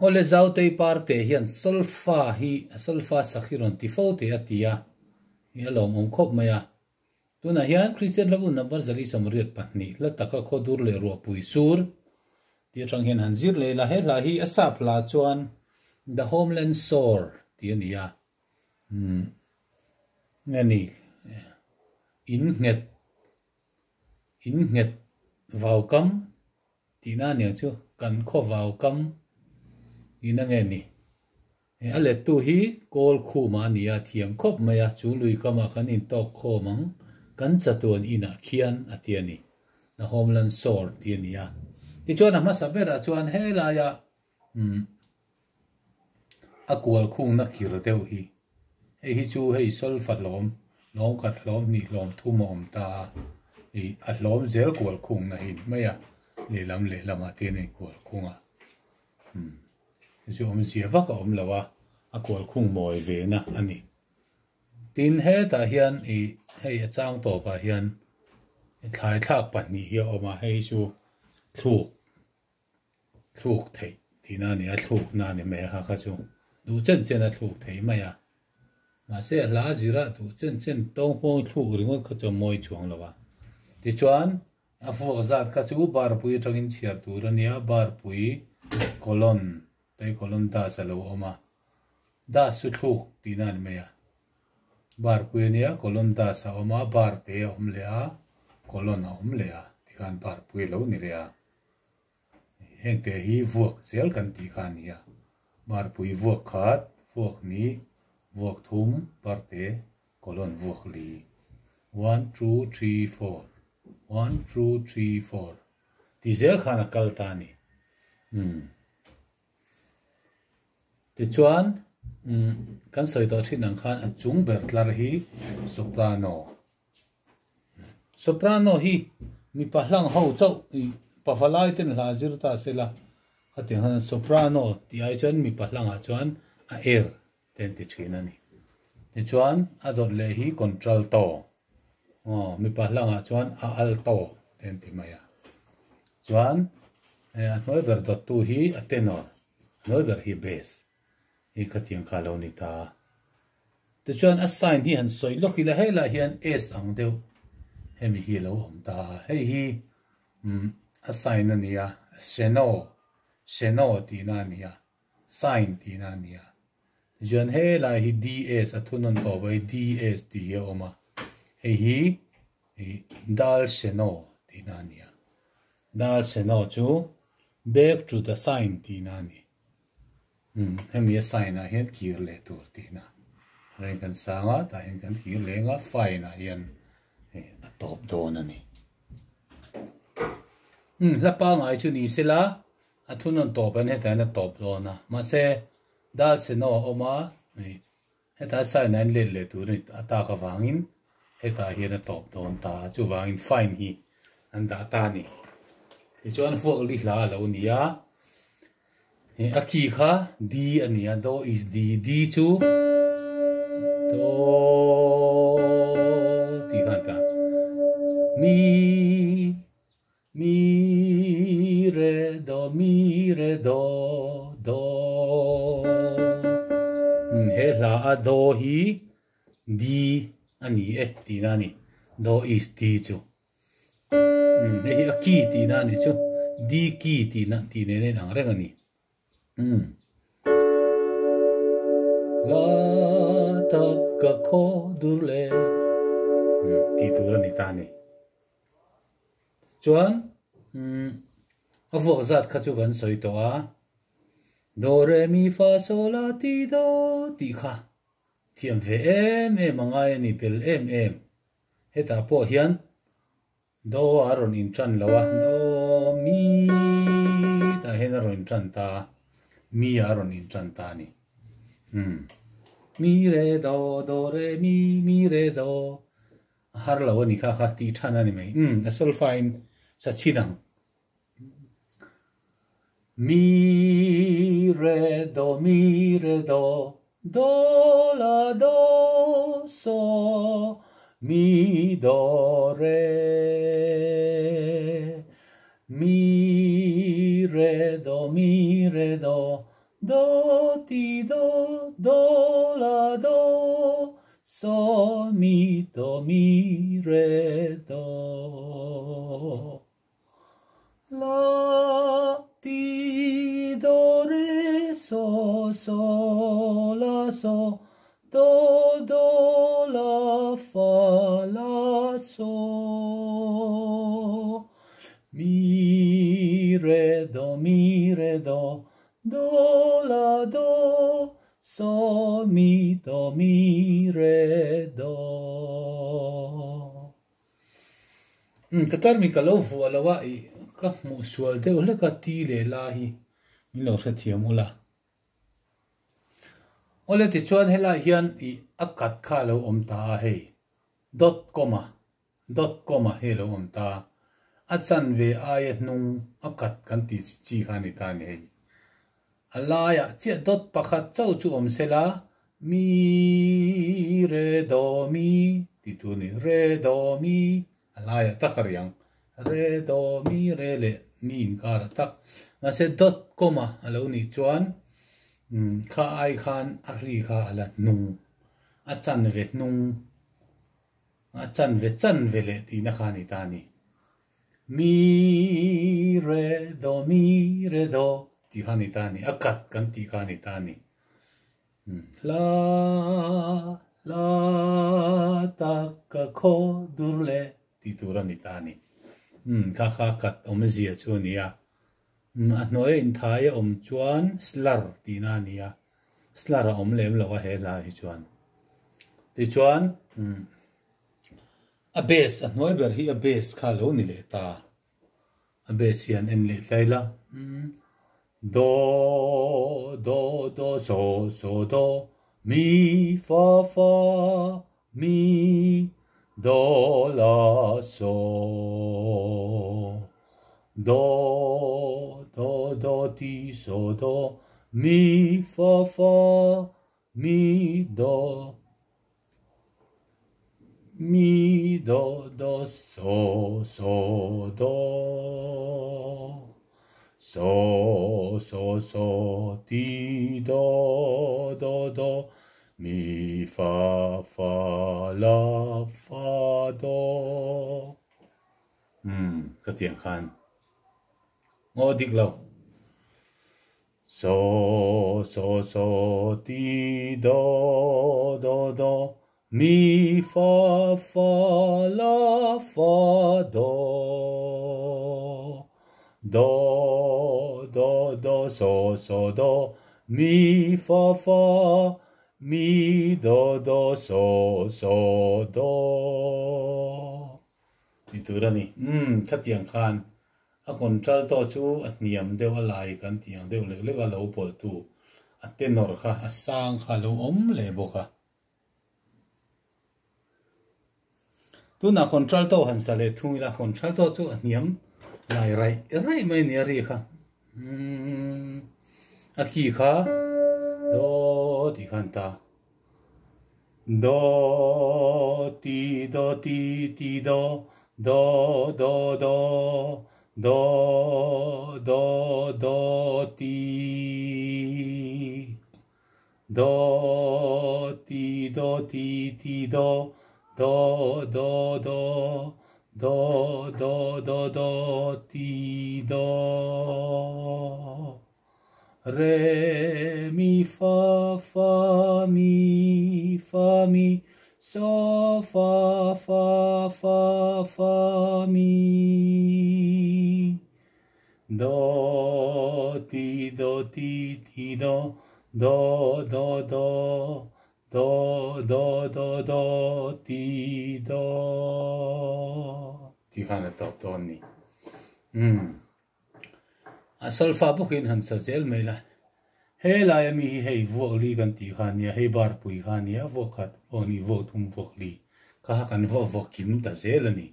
ole zau te parte hian solfa sakhiron ti fo te atia ya lom om khop maya tuna hian Christian labu number zali somriat pahni la taka khodur le ro pui sur ti tang hian hanzir le la he la hi asap la chuan the homeland sore ti ania ngani in nget vào cấm thì na nhiều chứ cần kho vào cấm thì na nghe nè à lệ tu hi call khu mà nia thiam khop maya chú lui kama kan in tok kho mang kan chatuan ina khian atiani na homeland sore ti ania ti chuan ma sabera chuan he la ya a kwal khung na khir deu hi hi chu hei sol fat lom kat lom ni lom thu mom ta a lom zel kwal khung na hin maya le lam a te nei kwal khunga chu om zia vak om lawa a kwal khung moi ve na ani tin he ta hian hei a chang to pa hian thlai thak pahnih hi oma hei chu thluk thei tina ni a thluk na ni me ha kha chu du chen a thluk thei maya ma se la zira du chen tong pong thluk ringot kha chu moi chuang lawa ti chuan a fu zat kha chu bar pui tangin chiar tur ania bar pui kolon da salo oma da su thluk tina ni meya bar pui nia kolon da sa oma bar te om le a kolon a om le a ti khan bar pui lo ni le a heng te hi vuak zel kan ti khan nia bar pui vuak khat vuak ni vuak thum par te kolon vuak li 1 2 3 4 1 2 3 4 ti zel khana kaltani ti chuan kan soi to thin ang khan a chung ber tlar hi soprano hi mi pahlang ho chau pafalai ten la zirta sela khating han soprano ti ai chuan mi pahlang a chuan a air ten ti thin ani ti chuan a dot le hi contralto mi pahlang a chuan a alto ten ti maya chuan a noi ber dot tu hi a tenor noi ber hi bass hi khatiang khalo ni ta ti chuan a sign hi han soi lo hi la hela hian s ang deu hemi hi lo om ta hei hi a sign ania seno ti na nia sign ti na nia chuan he la hi ds a thunon to bai ds ti he oma hei hi dal seno ti na nia dal seno chu back to the sign ti na ni hemi a sign a hian kir le tur ti na ren kan sanga ta hian kan kir le nga fine a hian a top don ani la pa ngai chu ni sela a thunon top an heta na top dona ma se dal seno oma heta sign an le tur ni ata ka wangin heta hian a top don ta chu wangin fine hi an da ta ni ti chuan fuak li hla lo nia a ki kha d ania do is d chu do ti kha ta mi re do he la a do hi d ani ti na ni do is d chu he a ki ti na ni chu d ki ti na ti ne ne ang reng ani la ta ka kho dur le ti tur ani ta ni chuan a vuak zat kha chu kan soi to a do re mi fa sol la ti do ti kha thiam ve em angai ni pel em heta po hian do aron in tran lawa do mi ta hen aron in tran ta mi aron in tran ta ni mi re do re mi re do har lawa ni kha ti than ani mai a sol fine sa chinang mi re do do la do so mi do re mi re do do ti do do la do sol mi do mi re do la ti do re so so la so do do la fa la so mi re do do la do sol mi do mi re do katar mi kalau fu alawa I ka mu sual de ole ka ti le la hi mi lo sa thiam ula ole ti chuan hela hian I akat kha lo om ta hei dot comma he lo om ta achan ve ai nung akat kan ti chi khani ta ni hei alaya chia dot pakhat chau chu om sela mi re do mi ti tu ni re do mi alaya ta kharyang re do mi re le mi in kar tak na se dot comma alo ni chuan kha ai khan ari kha ala nung achan ve nung achan ve chan ve le ti na khani ta ni mi re do ti khani ta ni akat kan ti khani ta ni la ta ka kho durle ti turani ta ni ka kha kat om zia chu ni ya a noi in thai om chuan slar ti na ni ya slar om lem lo wa he la hi chuan ti chuan a base a noi ber hi a base kha lo ni le ta a base hian en le thaila do so do mi fa mi do la so do ti so do mi fa mi do so do so ti do mi fa la fa do cái tiếng khan ngô dik lâu so ti do mi fa la fa do so do mi fa mi do so do itu dah ni kat yang khan a control to chu a niam deu a lai kan tiang deu le le ga lo pol tu a tenor kha a sang kha lo om le bo kha tu na control to han sa le thu la control to chu a niam lai rai mai ni ri kha a ki kha do ti khan ta do ti do ti do ti do re mi fa mi so fa mi do ti do ti do ti hana top ton ni asal fa bukin han sa zel mela he la ya mi hei vok li kan ti khania hei bar pui khania vok khat oni vok thum vok li ka kan vok kim ta zel ani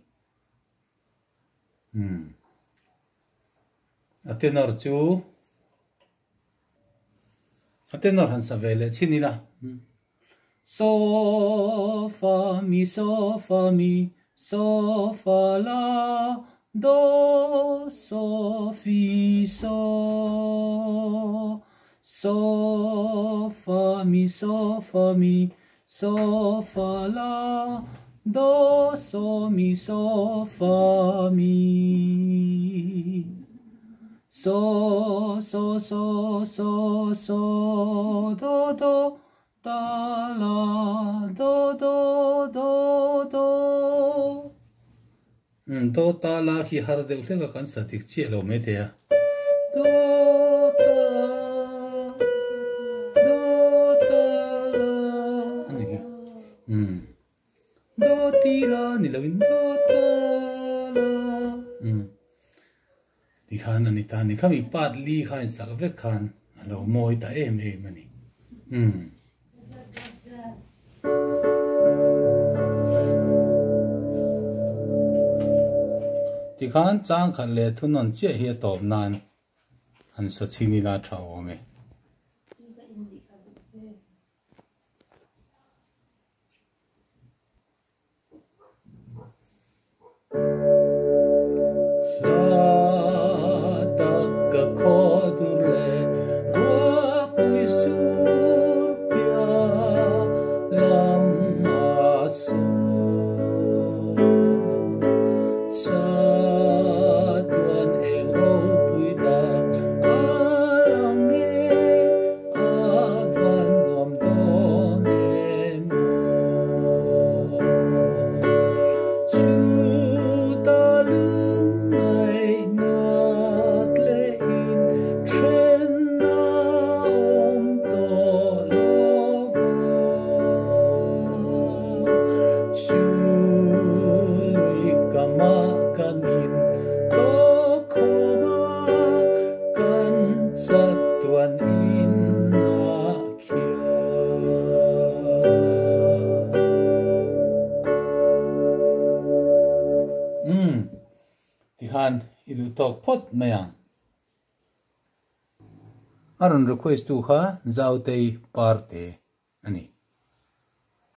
atenor han sa vele chini la so fa mi so fa la do so fi so so fa mi so fa mi so fa la do so mi so fa mi so so so so so do do ta la do do do do do ta la hi har de ule ka kan sa tik chi lo me the ya do ta la ani ki do ti la ni lo in do ta la đi khăn anh ta ni khami pat li khan sak ve khan alo moi ta em mani đi khăn chang khan le thunon che hi top nan an sa chini la thao me han idu tok pot mayang aron request tu kha zautei parte ani